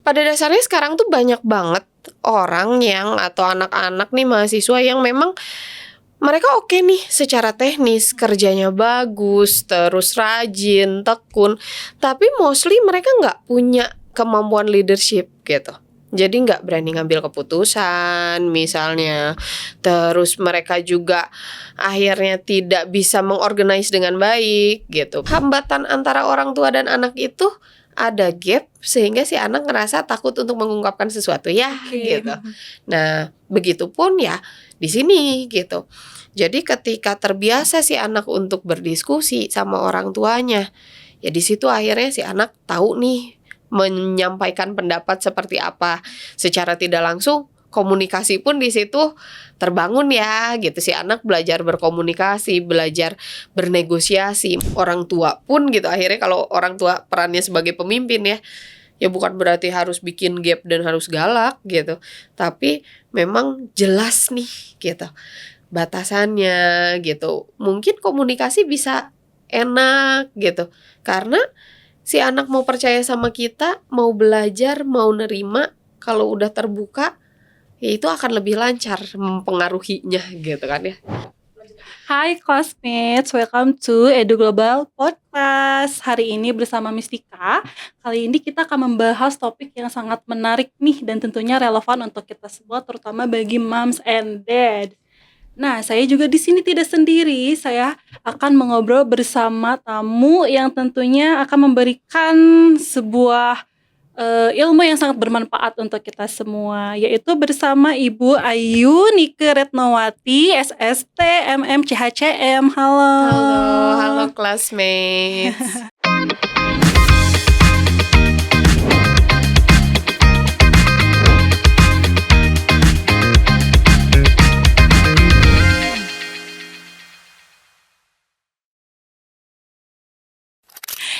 pada dasarnya sekarang tuh banyak banget orang yang atau anak-anak nih mahasiswa yang memang mereka oke nih secara teknis, kerjanya bagus, terus rajin, tekun, tapi mostly mereka nggak punya kemampuan leadership gitu. Jadi nggak berani ngambil keputusan misalnya. Terus mereka juga akhirnya tidak bisa mengorganize dengan baik gitu. Hambatan antara orang tua dan anak itu ada gap sehingga si anak ngerasa takut untuk mengungkapkan sesuatu ya gitu. Nah, begitupun ya di sini gitu. Jadi ketika terbiasa si anak untuk berdiskusi sama orang tuanya, ya di situ akhirnya si anak tahu nih menyampaikan pendapat seperti apa. Secara tidak langsung komunikasi pun di situ terbangun ya gitu. Si anak belajar berkomunikasi, belajar bernegosiasi. Orang tua pun gitu akhirnya, kalau orang tua perannya sebagai pemimpin ya bukan berarti harus bikin gap dan harus galak gitu, tapi memang jelas nih gitu batasannya gitu. Mungkin komunikasi bisa enak gitu karena si anak mau percaya sama kita, mau belajar, mau nerima. Kalau udah terbuka, ya itu akan lebih lancar mempengaruhinya gitu kan ya. Hai classmates, welcome to Edu Global Podcast. Hari ini bersama Mistika. Kali ini kita akan membahas topik yang sangat menarik nih dan tentunya relevan untuk kita semua, terutama bagi moms and dad. Nah, saya juga di sini tidak sendiri. Saya akan mengobrol bersama tamu yang tentunya akan memberikan sebuah ilmu yang sangat bermanfaat untuk kita semua, yaitu bersama Ibu Ayu Nike Retnowati, SST MMCHCM. Halo. Halo classmates.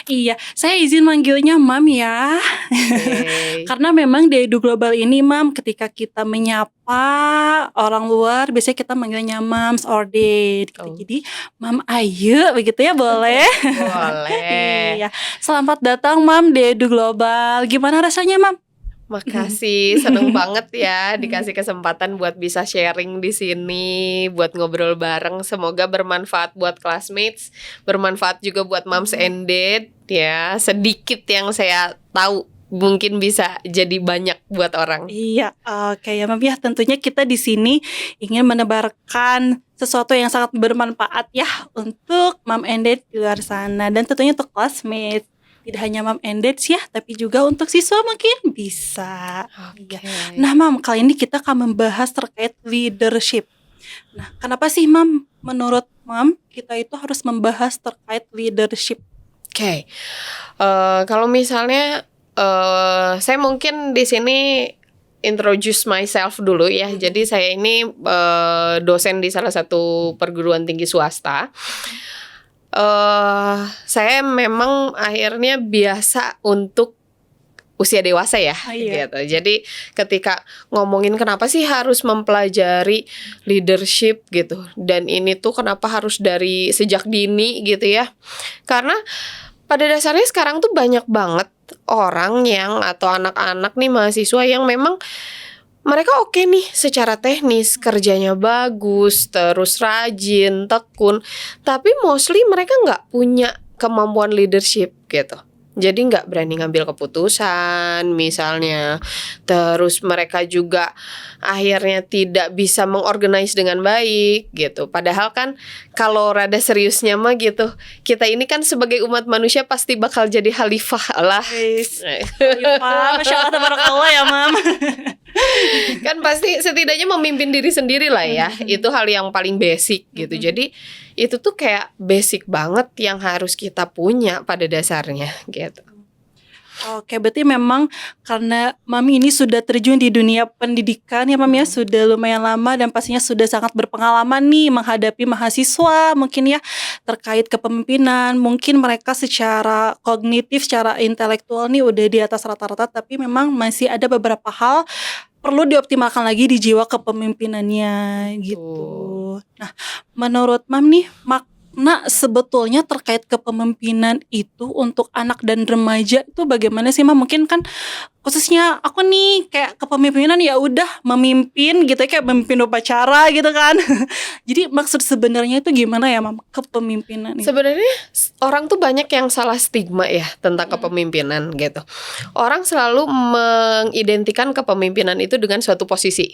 Iya, saya izin manggilnya Mam ya. Karena memang di Edu Global ini Mam, ketika kita menyapa orang luar, biasanya kita manggilnya Mams or Dad gitu. Jadi Mam Ayu begitu ya, boleh? Boleh. Iya. Selamat datang Mam di Edu Global. Gimana rasanya Mam? Makasih, seneng banget ya dikasih kesempatan buat bisa sharing di sini, buat ngobrol bareng. Semoga bermanfaat buat classmates, bermanfaat juga buat moms and dad ya. Sedikit yang saya tahu mungkin bisa jadi banyak buat orang. Iya, oke ya Mam ya. Tentunya kita di sini ingin menebarkan sesuatu yang sangat bermanfaat ya untuk mom and dad di luar sana, dan tentunya untuk classmates. Tidak hanya mom and dad ya, tapi juga untuk siswa mungkin bisa. Okay. Nah Mam, kali ini kita akan membahas terkait leadership. Nah, kenapa sih Mam, menurut Mam, kita itu harus membahas terkait leadership? Oke. Kalau misalnya saya mungkin di sini introduce myself dulu ya. Jadi saya ini dosen di salah satu perguruan tinggi swasta. Saya memang akhirnya biasa untuk usia dewasa ya, gitu. Jadi ketika ngomongin kenapa sih harus mempelajari leadership gitu, dan ini tuh kenapa harus dari sejak dini gitu ya, karena pada dasarnya sekarang tuh banyak banget orang yang atau anak-anak nih mahasiswa yang memang mereka oke nih secara teknis, kerjanya bagus, terus rajin, tekun, tapi mostly mereka nggak punya kemampuan leadership gitu. Jadi nggak berani ngambil keputusan misalnya. Terus mereka juga akhirnya tidak bisa mengorganize dengan baik gitu. Padahal kan kalau rada seriusnya mah gitu, kita ini kan sebagai umat manusia pasti bakal jadi khalifah lah. Khalifah, Masya Allah, tabarakallah ya Mam. Kan pasti setidaknya memimpin diri sendiri lah ya. Itu hal yang paling basic gitu. Jadi itu tuh kayak basic banget yang harus kita punya pada dasarnya gitu. Oke, berarti memang karena Mami ini sudah terjun di dunia pendidikan ya Mami ya, sudah lumayan lama dan pastinya sudah sangat berpengalaman nih menghadapi mahasiswa mungkin ya, terkait kepemimpinan. Mungkin mereka secara kognitif, secara intelektual nih udah di atas rata-rata, tapi memang masih ada beberapa hal perlu dioptimalkan lagi di jiwa kepemimpinannya gitu. Nah, menurut Mam nih, makna sebetulnya terkait kepemimpinan itu untuk anak dan remaja itu bagaimana sih, Mam? Mungkin kan khususnya aku nih kayak kepemimpinan ya udah memimpin gitu ya, kayak memimpin upacara gitu kan. Jadi maksud sebenarnya itu gimana ya, Mam? Kepemimpinan itu. Sebenarnya orang tuh banyak yang salah stigma ya tentang kepemimpinan gitu. Orang selalu mengidentikan kepemimpinan itu dengan suatu posisi.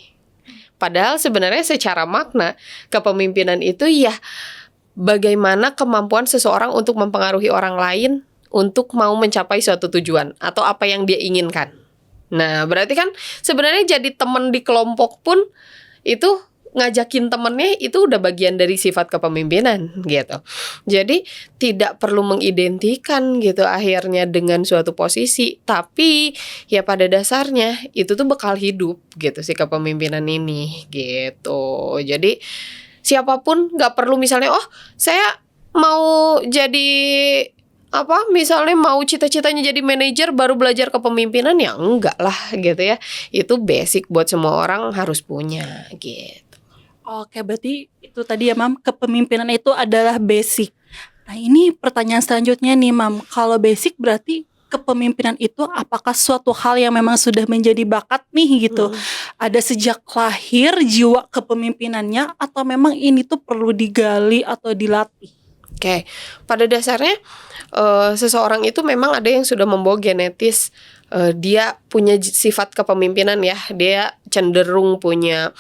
Padahal sebenarnya secara makna kepemimpinan itu ya bagaimana kemampuan seseorang untuk mempengaruhi orang lain untuk mau mencapai suatu tujuan atau apa yang dia inginkan. Nah, berarti kan sebenarnya jadi teman di kelompok pun itu ngajakin temennya itu udah bagian dari sifat kepemimpinan gitu. Jadi tidak perlu mengidentikan gitu akhirnya dengan suatu posisi, tapi ya pada dasarnya itu tuh bekal hidup gitu si kepemimpinan ini gitu. Jadi siapapun nggak perlu misalnya saya mau jadi misalnya mau cita-citanya jadi manajer baru belajar kepemimpinan, ya enggak lah gitu ya. Itu basic buat semua orang harus punya gitu. Oke, berarti itu tadi ya, Mam, kepemimpinan itu adalah basic. Nah, ini pertanyaan selanjutnya nih, Mam. Kalau basic berarti kepemimpinan itu apakah suatu hal yang memang sudah menjadi bakat nih gitu? Ada sejak lahir jiwa kepemimpinannya atau memang ini tuh perlu digali atau dilatih? Oke, pada dasarnya seseorang itu memang ada yang sudah membawa genetis, dia punya sifat kepemimpinan ya, dia cenderung punya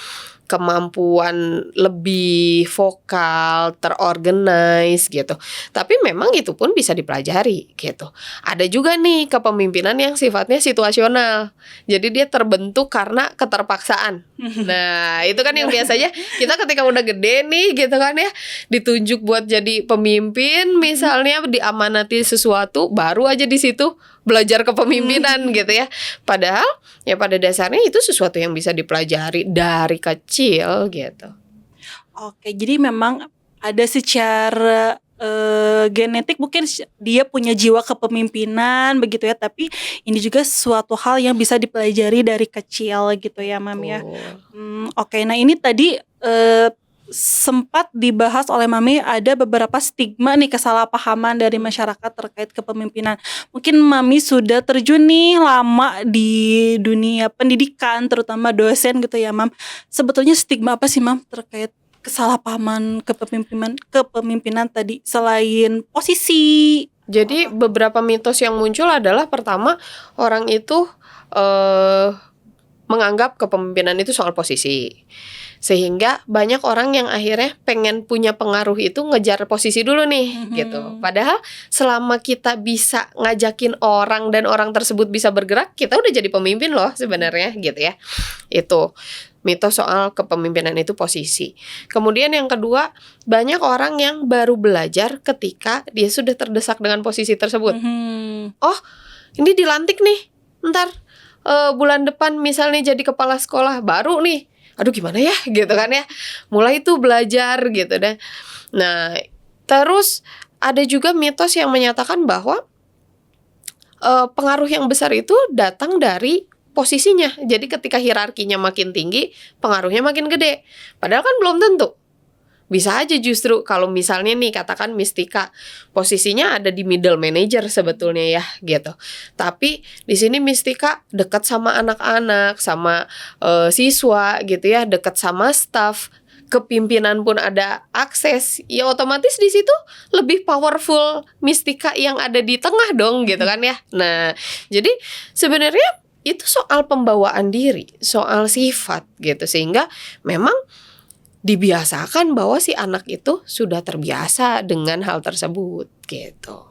kemampuan lebih vokal, terorganize gitu. Tapi memang itu pun bisa dipelajari gitu. Ada juga nih kepemimpinan yang sifatnya situasional. Jadi dia terbentuk karena keterpaksaan. Nah, itu kan yang biasanya kita ketika udah gede nih gitu kan ya, ditunjuk buat jadi pemimpin, misalnya diamanati sesuatu, baru aja di situ belajar kepemimpinan gitu ya. Padahal ya pada dasarnya itu sesuatu yang bisa dipelajari dari kecil gitu. Oke, jadi memang ada secara genetik mungkin dia punya jiwa kepemimpinan begitu ya, tapi ini juga suatu hal yang bisa dipelajari dari kecil gitu ya, Mam ya. Oke, nah ini tadi sempat dibahas oleh Mami ada beberapa stigma nih, kesalahpahaman dari masyarakat terkait kepemimpinan. Mungkin Mami sudah terjun nih lama di dunia pendidikan, terutama dosen gitu ya, Mam. Sebetulnya stigma apa sih, Mam, terkait kesalahpahaman kepemimpinan tadi selain posisi? Jadi beberapa mitos yang muncul adalah pertama, orang itu menganggap kepemimpinan itu soal posisi. Sehingga banyak orang yang akhirnya pengen punya pengaruh itu ngejar posisi dulu nih gitu. Padahal selama kita bisa ngajakin orang dan orang tersebut bisa bergerak, kita udah jadi pemimpin loh sebenarnya gitu ya. Itu mitos soal kepemimpinan itu posisi. Kemudian yang kedua, banyak orang yang baru belajar ketika dia sudah terdesak dengan posisi tersebut. Oh, ini dilantik nih, ntar bulan depan misalnya jadi kepala sekolah baru nih. Aduh gimana ya gitu kan ya. Mulai tuh belajar gitu deh. Nah, terus ada juga mitos yang menyatakan bahwa pengaruh yang besar itu datang dari posisinya. Jadi ketika hierarkinya makin tinggi, pengaruhnya makin gede. Padahal kan belum tentu. Bisa aja justru kalau misalnya nih katakan Mistika posisinya ada di middle manager sebetulnya ya gitu. Tapi di sini Mistika dekat sama anak-anak, sama siswa gitu ya, dekat sama staff, kepimpinan pun ada akses. Ya otomatis di situ lebih powerful Mistika yang ada di tengah dong gitu kan ya. Nah, jadi sebenarnya itu soal pembawaan diri, soal sifat gitu, sehingga memang dibiasakan bahwa si anak itu sudah terbiasa dengan hal tersebut gitu.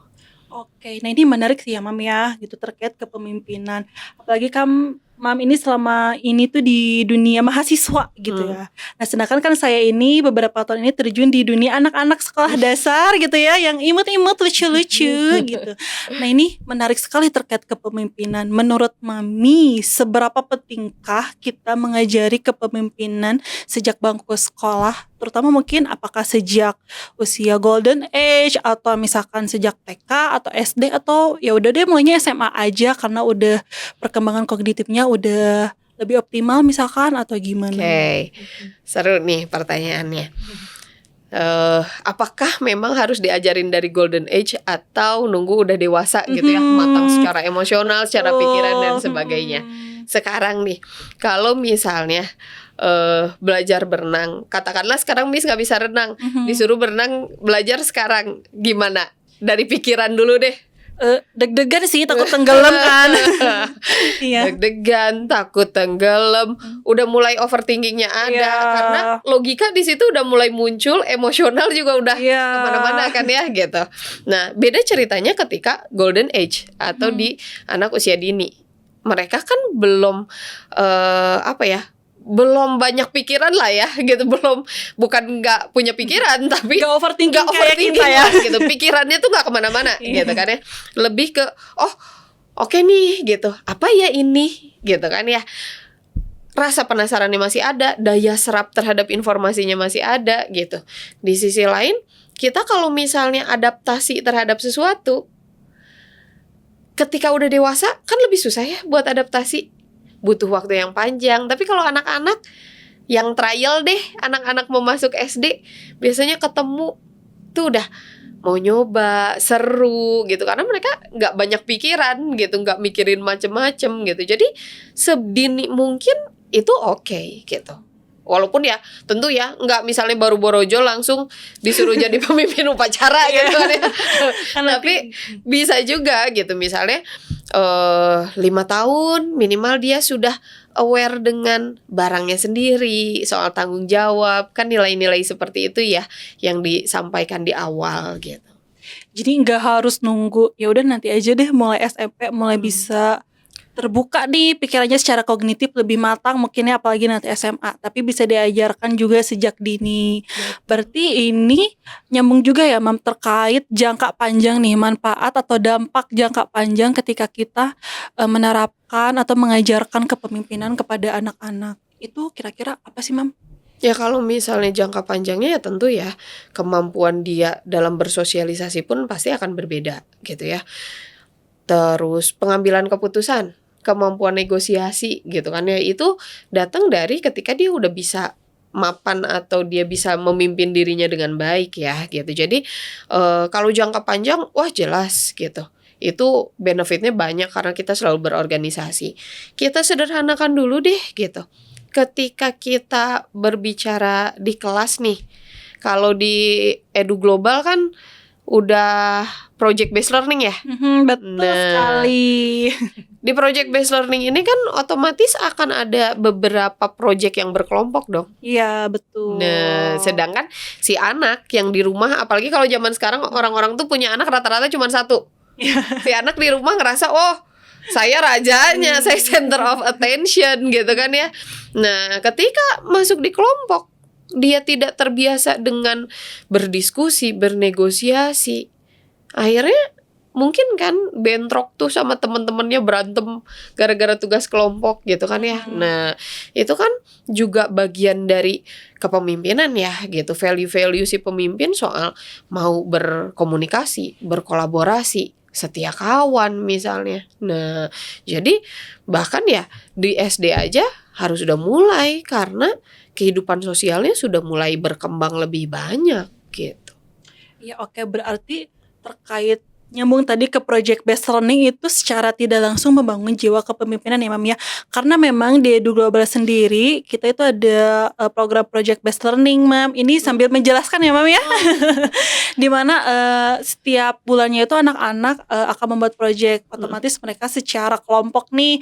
Oke, nah ini menarik sih ya, Mam ya, gitu terkait kepemimpinan. Apalagi kan Mam ini selama ini tuh di dunia mahasiswa gitu ya. Nah, sedangkan kan saya ini beberapa tahun ini terjun di dunia anak-anak sekolah dasar gitu ya, yang imut-imut, lucu-lucu gitu. Nah, ini menarik sekali terkait kepemimpinan. Menurut Mami, seberapa pentingkah kita mengajari kepemimpinan sejak bangku sekolah? Terutama mungkin apakah sejak usia golden age atau misalkan sejak TK atau SD atau ya udah deh mulainya SMA aja karena udah perkembangan kognitifnya udah lebih optimal misalkan atau gimana? Oke, seru nih pertanyaannya. apakah memang harus diajarin dari golden age atau nunggu udah dewasa gitu ya, matang secara emosional, secara pikiran dan sebagainya. Sekarang nih, kalau misalnya belajar berenang, katakanlah sekarang Miss nggak bisa renang, disuruh berenang belajar sekarang, gimana? Dari pikiran dulu deh. Deg-degan sih, takut tenggelam kan. Iya. Deg-degan, takut tenggelam, udah mulai overthinkingnya ada, Iya. karena logika di situ udah mulai muncul, emosional juga udah Iya. kemana-mana kan ya gitu. Nah, beda ceritanya ketika golden age atau di anak usia dini. Mereka kan belum belum banyak pikiran lah ya gitu, bukan nggak punya pikiran tapi Gak overthinking nggak kayak overthinking kita ya. lah gitu, pikirannya tuh nggak kemana-mana gitu kan ya, lebih ke oke nih gitu, apa ya ini gitu kan ya, rasa penasarannya masih ada, daya serap terhadap informasinya masih ada gitu. Di sisi lain kita kalau misalnya adaptasi terhadap sesuatu ketika udah dewasa kan lebih susah ya buat adaptasi, butuh waktu yang panjang. Tapi kalau anak-anak yang trial deh, anak-anak mau masuk SD biasanya ketemu tuh udah mau nyoba, seru gitu, karena mereka nggak banyak pikiran gitu, nggak mikirin macem-macem gitu. Jadi sedini mungkin itu oke gitu. Walaupun ya tentu ya nggak misalnya baru borojo langsung disuruh jadi pemimpin upacara gitu kan ya. Tapi bisa juga gitu, misalnya 5 tahun minimal dia sudah aware dengan barangnya sendiri, soal tanggung jawab, kan nilai-nilai seperti itu ya yang disampaikan di awal gitu. Jadi nggak harus nunggu, ya udah nanti aja deh mulai SMP mulai bisa terbuka nih pikirannya secara kognitif lebih matang mungkinnya, apalagi nanti SMA, tapi bisa diajarkan juga sejak dini. Berarti ini nyambung juga ya Mam, terkait jangka panjang nih, manfaat atau dampak jangka panjang ketika kita menerapkan atau mengajarkan kepemimpinan kepada anak-anak. Itu kira-kira apa sih Mam? Ya kalau misalnya jangka panjangnya ya tentu ya kemampuan dia dalam bersosialisasi pun pasti akan berbeda gitu ya. Terus pengambilan keputusan, kemampuan negosiasi gitu kan ya, itu datang dari ketika dia udah bisa mapan atau dia bisa memimpin dirinya dengan baik ya gitu. Jadi kalau jangka panjang wah jelas gitu, itu benefitnya banyak karena kita selalu berorganisasi. Kita sederhanakan dulu deh gitu. Ketika kita berbicara di kelas nih, kalau di Edu Global kan udah project based learning ya. Betul Nah, sekali. di project based learning ini kan otomatis akan ada beberapa project yang berkelompok dong. Iya betul. Nah, sedangkan si anak yang di rumah, apalagi kalau zaman sekarang orang-orang tuh punya anak rata-rata cuma satu. Si anak di rumah ngerasa saya rajanya, saya center of attention gitu kan ya. Nah, ketika masuk di kelompok, dia tidak terbiasa dengan berdiskusi, bernegosiasi. Akhirnya mungkin kan bentrok tuh sama teman-temannya, berantem gara-gara tugas kelompok gitu kan ya. Nah, itu kan juga bagian dari kepemimpinan ya gitu. Value-value si pemimpin soal mau berkomunikasi, berkolaborasi, setia kawan misalnya. Nah, jadi bahkan ya di SD aja harus udah mulai karena kehidupan sosialnya sudah mulai berkembang lebih banyak gitu. Ya oke, berarti terkait nyambung tadi ke project based learning itu secara tidak langsung membangun jiwa kepemimpinan ya Mam ya. Karena memang di Edu Global sendiri kita itu ada program project based learning Mam. Ini sambil menjelaskan ya Mam ya. Dimana setiap bulannya itu anak-anak akan membuat project. Otomatis mereka secara kelompok nih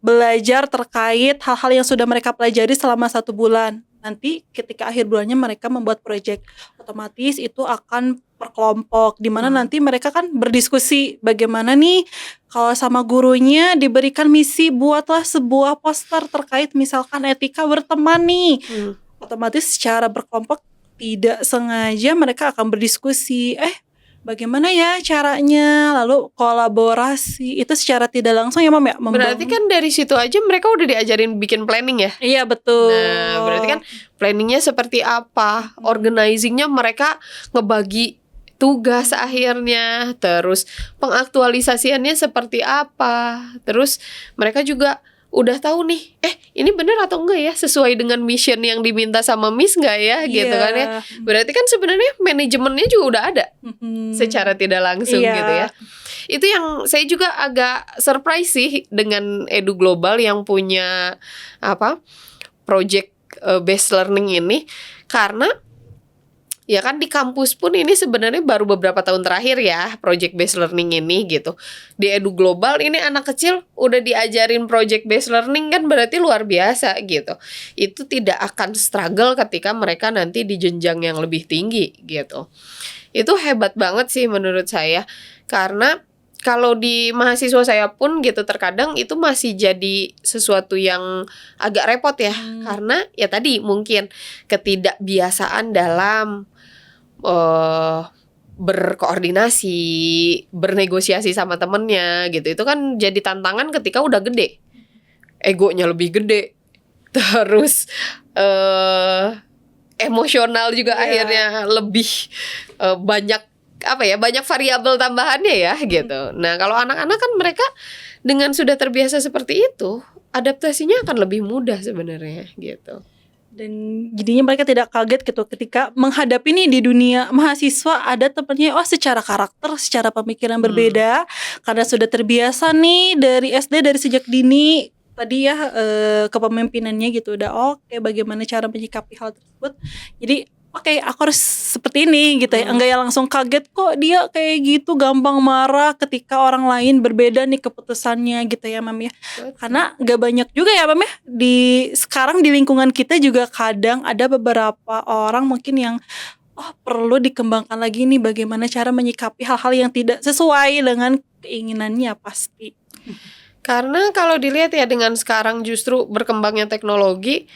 belajar terkait hal-hal yang sudah mereka pelajari selama 1 bulan. Nanti ketika akhir bulannya mereka membuat project, otomatis itu akan per kelompok, di mana nanti mereka kan berdiskusi bagaimana nih kalau sama gurunya diberikan misi buatlah sebuah poster terkait misalkan etika berteman nih. Otomatis secara berkelompok tidak sengaja mereka akan berdiskusi, bagaimana ya caranya, lalu kolaborasi, itu secara tidak langsung ya Mam ya. Berarti kan dari situ aja mereka udah diajarin bikin planning ya. Iya betul. Nah, berarti kan planningnya seperti apa, organizingnya mereka ngebagi tugas akhirnya, terus pengaktualisasiannya seperti apa, terus mereka juga udah tahu nih, ini bener atau enggak ya, sesuai dengan mission yang diminta sama Miss nggak ya, gitu kan ya. Berarti kan sebenarnya manajemennya juga udah ada secara tidak langsung gitu ya. Itu yang saya juga agak surprise sih dengan Edu Global yang punya project based learning ini, karena ya kan di kampus pun ini sebenarnya baru beberapa tahun terakhir ya project based learning ini gitu. Di Edu Global ini anak kecil udah diajarin project based learning, kan berarti luar biasa gitu. Itu tidak akan struggle ketika mereka nanti di jenjang yang lebih tinggi gitu. Itu hebat banget sih menurut saya, karena kalau di mahasiswa saya pun gitu terkadang itu masih jadi sesuatu yang agak repot ya. Karena ya tadi mungkin ketidakbiasaan dalam berkoordinasi, bernegosiasi sama temennya gitu. Itu kan jadi tantangan ketika udah gede, egonya lebih gede, terus emosional juga akhirnya lebih banyak banyak variabel tambahannya ya gitu. Nah kalau anak-anak kan mereka dengan sudah terbiasa seperti itu, adaptasinya akan lebih mudah sebenarnya gitu. Dan jadinya mereka tidak kaget gitu ketika menghadapi nih di dunia mahasiswa ada temennya secara karakter, secara pemikiran berbeda, karena sudah terbiasa nih dari SD, dari sejak dini tadi ya kepemimpinannya gitu udah bagaimana cara menyikapi hal tersebut. Jadi aku harus seperti ini gitu ya. Enggak ya langsung kaget kok dia kayak gitu, gampang marah ketika orang lain berbeda nih keputusannya gitu ya Mam ya. Karena gak banyak juga ya Mam ya, sekarang di lingkungan kita juga kadang ada beberapa orang mungkin yang perlu dikembangkan lagi nih bagaimana cara menyikapi hal-hal yang tidak sesuai dengan keinginannya pasti. Karena kalau dilihat ya dengan sekarang justru berkembangnya teknologi,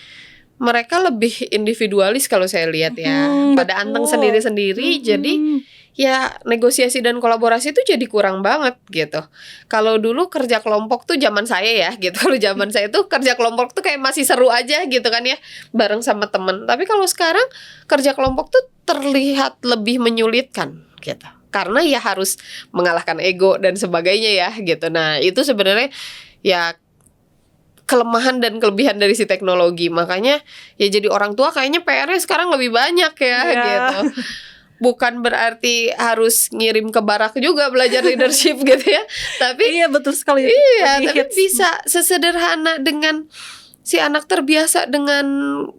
mereka lebih individualis kalau saya lihat ya, pada anteng sendiri-sendiri. Jadi ya negosiasi dan kolaborasi itu jadi kurang banget gitu. Kalau dulu kerja kelompok tuh zaman saya ya gitu. Kalau zaman saya tuh kerja kelompok tuh kayak masih seru aja gitu kan ya, bareng sama temen. Tapi kalau sekarang kerja kelompok tuh terlihat lebih menyulitkan gitu. Karena ya harus mengalahkan ego dan sebagainya ya gitu. Nah itu sebenarnya ya kelemahan dan kelebihan dari si teknologi. Makanya ya jadi orang tua kayaknya PR-nya sekarang lebih banyak ya gitu. Bukan berarti harus ngirim ke barak juga belajar leadership gitu ya. Tapi iya betul sekali. Iya, tapi bisa sesederhana dengan si anak terbiasa dengan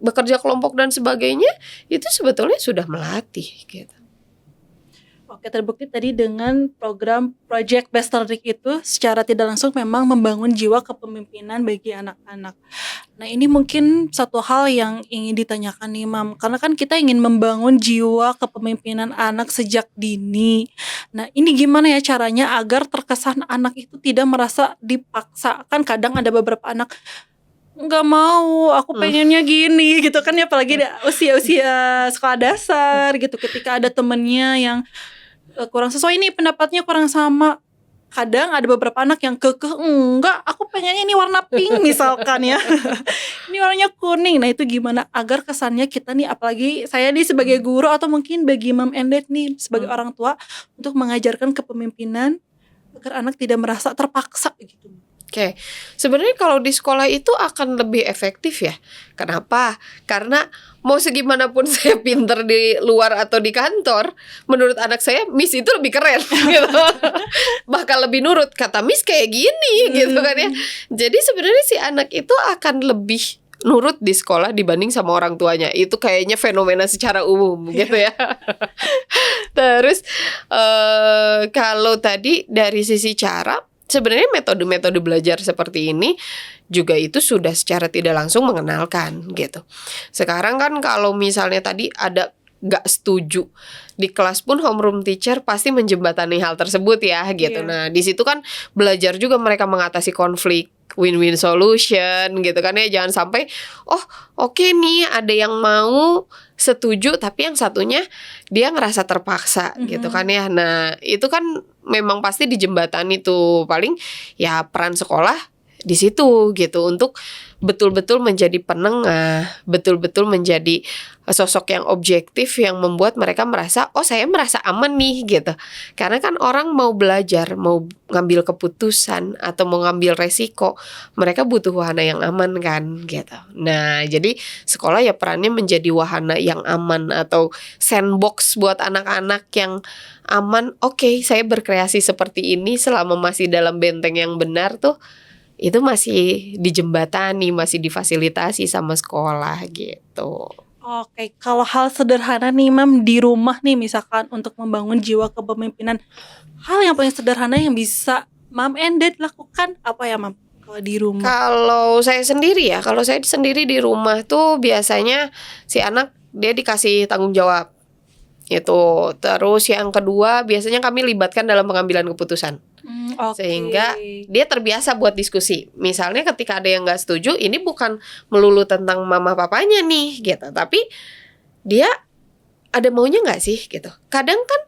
bekerja kelompok dan sebagainya, itu sebetulnya sudah melatih gitu. Oke, terbukti tadi dengan program Project Based Learning itu secara tidak langsung memang membangun jiwa kepemimpinan bagi anak-anak. Nah ini mungkin satu hal yang ingin ditanyakan nih Mam, karena kan kita ingin membangun jiwa kepemimpinan anak sejak dini. Nah ini gimana ya caranya agar terkesan anak itu tidak merasa dipaksa. Kan kadang ada beberapa anak nggak mau, aku pengennya gini gitu kan ya, apalagi usia-usia sekolah dasar gitu, ketika ada temennya yang kurang sesuai nih pendapatnya, kurang sama. Kadang ada beberapa anak yang kekeh, enggak, aku pengennya ini warna pink misalkan ya. Ini warnanya kuning. Nah itu gimana agar kesannya kita nih, apalagi saya nih sebagai guru atau mungkin bagi Mom and Dad nih sebagai orang tua, untuk mengajarkan kepemimpinan agar anak tidak merasa terpaksa gitu. Oke, sebenarnya kalau di sekolah itu akan lebih efektif ya. Kenapa? Karena mau segimanapun saya pinter di luar atau di kantor, menurut anak saya Miss itu lebih keren gitu. Bahkan lebih nurut, kata Miss kayak gini gitu kan ya. Jadi sebenarnya si anak itu akan lebih nurut di sekolah dibanding sama orang tuanya. Itu kayaknya fenomena secara umum gitu ya. Terus kalau tadi dari sisi cara, sebenarnya metode-metode belajar seperti ini juga itu sudah secara tidak langsung mengenalkan gitu. Sekarang kan kalau misalnya tadi ada gak setuju di kelas pun homeroom teacher pasti menjembatani hal tersebut ya gitu. Nah di situ kan belajar juga mereka mengatasi konflik, win-win solution gitu kan ya. Jangan sampai oke nih ada yang mau setuju tapi yang satunya dia ngerasa terpaksa gitu kan ya. Nah itu kan memang pasti dijembatani tuh, paling ya peran sekolah di situ gitu, untuk betul-betul menjadi penengah, betul-betul menjadi sosok yang objektif yang membuat mereka merasa, oh saya merasa aman nih gitu. Karena kan orang mau belajar, mau ngambil keputusan atau mau ngambil resiko, mereka butuh wahana yang aman kan gitu. Nah, jadi sekolah ya perannya menjadi wahana yang aman atau sandbox buat anak-anak yang aman. Oke, saya berkreasi seperti ini selama masih dalam benteng yang benar tuh, itu masih dijembatani, masih difasilitasi sama sekolah gitu. Oke, kalau hal sederhana nih Mam di rumah nih misalkan untuk membangun jiwa kepemimpinan, hal yang paling sederhana yang bisa Mam and Dad lakukan apa ya Mam kalau di rumah? Kalau saya sendiri di rumah tuh biasanya si anak dia dikasih tanggung jawab itu. Terus yang kedua biasanya kami libatkan dalam pengambilan keputusan. Oke. Sehingga dia terbiasa buat diskusi. Misalnya ketika ada yang nggak setuju, ini bukan melulu tentang mama papanya nih gitu, tapi dia ada maunya nggak sih gitu. Kadang kan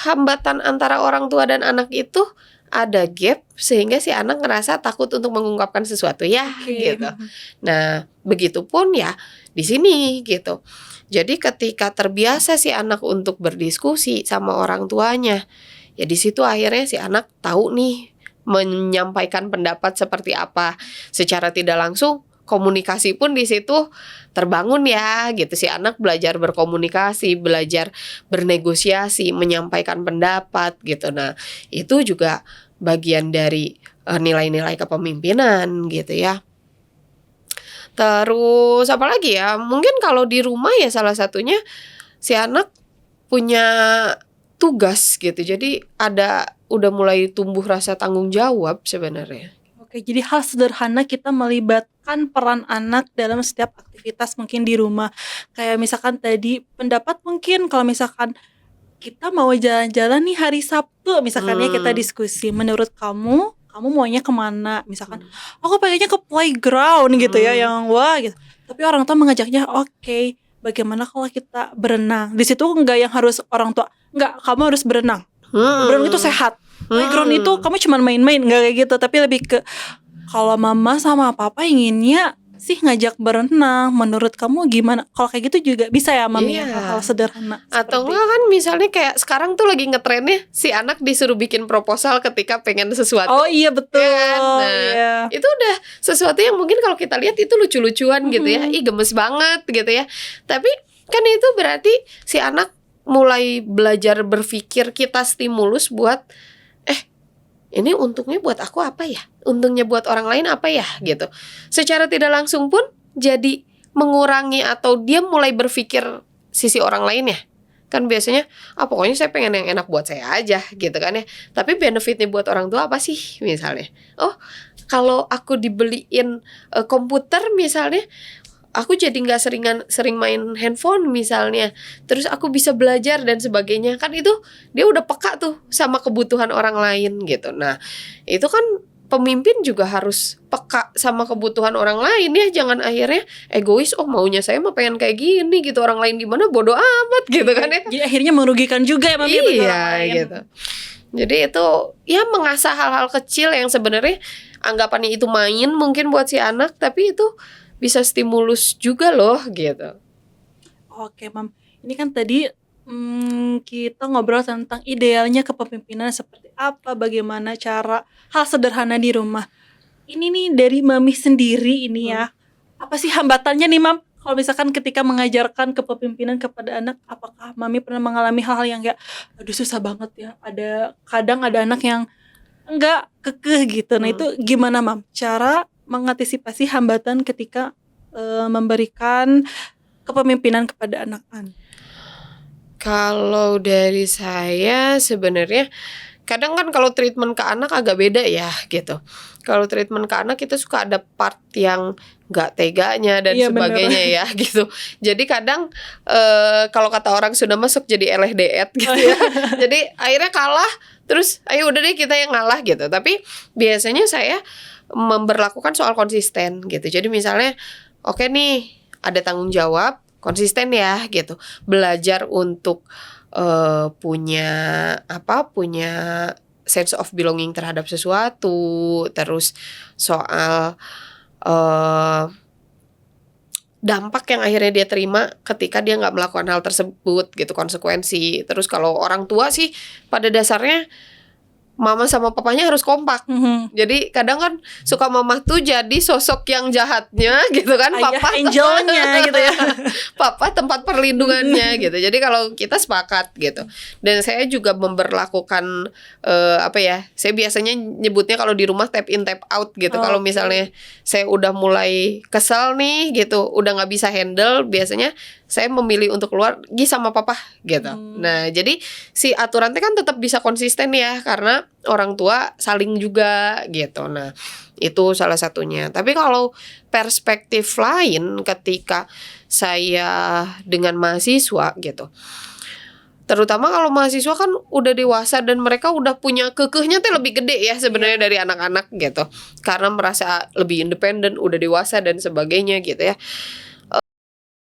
hambatan antara orang tua dan anak itu ada gap sehingga si anak ngerasa takut untuk mengungkapkan sesuatu ya Oke. gitu. Nah, begitupun ya di sini gitu. Jadi ketika terbiasa si anak untuk berdiskusi sama orang tuanya, ya di situ akhirnya si anak tahu nih menyampaikan pendapat seperti apa. Secara tidak langsung komunikasi pun di situ terbangun ya gitu. Si anak belajar berkomunikasi, belajar bernegosiasi, menyampaikan pendapat gitu. Nah, itu juga bagian dari nilai-nilai kepemimpinan gitu ya. Terus apa lagi ya? Mungkin kalau di rumah ya salah satunya si anak punya tugas gitu. Jadi udah mulai tumbuh rasa tanggung jawab sebenarnya. Oke, jadi hal sederhana kita melibatkan peran anak dalam setiap aktivitas mungkin di rumah. Kayak misalkan tadi pendapat mungkin kalau misalkan kita mau jalan-jalan nih hari Sabtu, misalkan ya kita diskusi, menurut kamu maunya kemana? Misalkan, aku pengennya ke playground gitu ya, yang wah gitu. Tapi orang tua mengajaknya, oke, bagaimana kalau kita berenang? Di situ enggak yang harus orang tua, enggak, kamu harus berenang. Berenang itu sehat. Playground itu kamu cuma main-main, enggak kayak gitu. Tapi lebih ke kalau mama sama papa inginnya sih ngajak berenang, menurut kamu gimana? Kalau kayak gitu juga bisa ya Mami, Iya. hal-hal sederhana. Atau seperti enggak kan misalnya kayak sekarang tuh lagi ngetrennya si anak disuruh bikin proposal ketika pengen sesuatu. Oh iya betul. Ya kan? Nah, Iya. itu udah sesuatu yang mungkin kalau kita lihat itu lucu-lucuan gitu ya. Ih gemes banget gitu ya. Tapi kan itu berarti si anak mulai belajar berpikir, kita stimulus buat ini untungnya buat aku apa ya? Untungnya buat orang lain apa ya? Gitu. Secara tidak langsung pun jadi mengurangi atau dia mulai berpikir sisi orang lain ya. Kan biasanya pokoknya saya pengen yang enak buat saya aja gitu kan ya. Tapi benefitnya buat orang tua apa sih misalnya? Oh, kalau aku dibeliin komputer misalnya, aku jadi nggak sering main handphone misalnya, terus aku bisa belajar dan sebagainya. Kan itu dia udah peka tuh sama kebutuhan orang lain gitu. Nah, itu kan pemimpin juga harus peka sama kebutuhan orang lain ya. Jangan akhirnya egois, maunya saya mah pengen kayak gini gitu, orang lain gimana bodo amat gitu kan ya. Jadi akhirnya merugikan juga ya Mami bagi orang lain. Gitu. Jadi itu ya mengasah hal-hal kecil yang sebenarnya anggapannya itu main mungkin buat si anak, tapi itu bisa stimulus juga loh gitu. Oke Mam, ini kan tadi kita ngobrol tentang idealnya kepemimpinan seperti apa, bagaimana cara hal sederhana di rumah. Ini nih dari Mami sendiri ini ya, apa sih hambatannya nih Mam? Kalau misalkan ketika mengajarkan kepemimpinan kepada anak, apakah Mami pernah mengalami hal-hal yang kayak, aduh susah banget ya, kadang ada anak yang enggak kekeh gitu. Nah itu gimana Mam? Cara mengantisipasi hambatan ketika memberikan kepemimpinan kepada anak-anak? Kalau dari saya sebenarnya kadang kan kalau treatment ke anak agak beda ya gitu. Kalau treatment ke anak kita suka ada part yang nggak teganya dan sebagainya ya gitu. Jadi kadang kalau kata orang sudah masuk jadi LHDet gitu ya. Jadi akhirnya kalah, terus ayo udah deh kita yang ngalah gitu. Tapi biasanya saya memberlakukan soal konsisten gitu. Jadi misalnya oke nih ada tanggung jawab, konsisten ya gitu. Belajar untuk punya sense of belonging terhadap sesuatu, terus soal eh dampak yang akhirnya dia terima ketika dia nggak melakukan hal tersebut gitu, konsekuensi. Terus kalau orang tua sih pada dasarnya mama sama papanya harus kompak. Jadi kadang kan suka mama tuh jadi sosok yang jahatnya gitu kan, Ayah papa angelnya gitu ya. papa tempat perlindungannya gitu. Jadi kalau kita sepakat gitu. Dan saya juga memberlakukan saya biasanya nyebutnya kalau di rumah tap in tap out gitu. Kalau Oke. misalnya saya udah mulai kesel nih gitu, udah nggak bisa handle, biasanya saya memilih untuk keluar, gi sama papa gitu. Nah, jadi si aturan kan tetap bisa konsisten ya, karena orang tua saling juga gitu. Nah, itu salah satunya. Tapi kalau perspektif lain ketika saya dengan mahasiswa gitu, terutama kalau mahasiswa kan udah dewasa dan mereka udah punya kekehnya tuh lebih gede ya sebenarnya dari anak-anak gitu, karena merasa lebih independen, udah dewasa dan sebagainya gitu ya.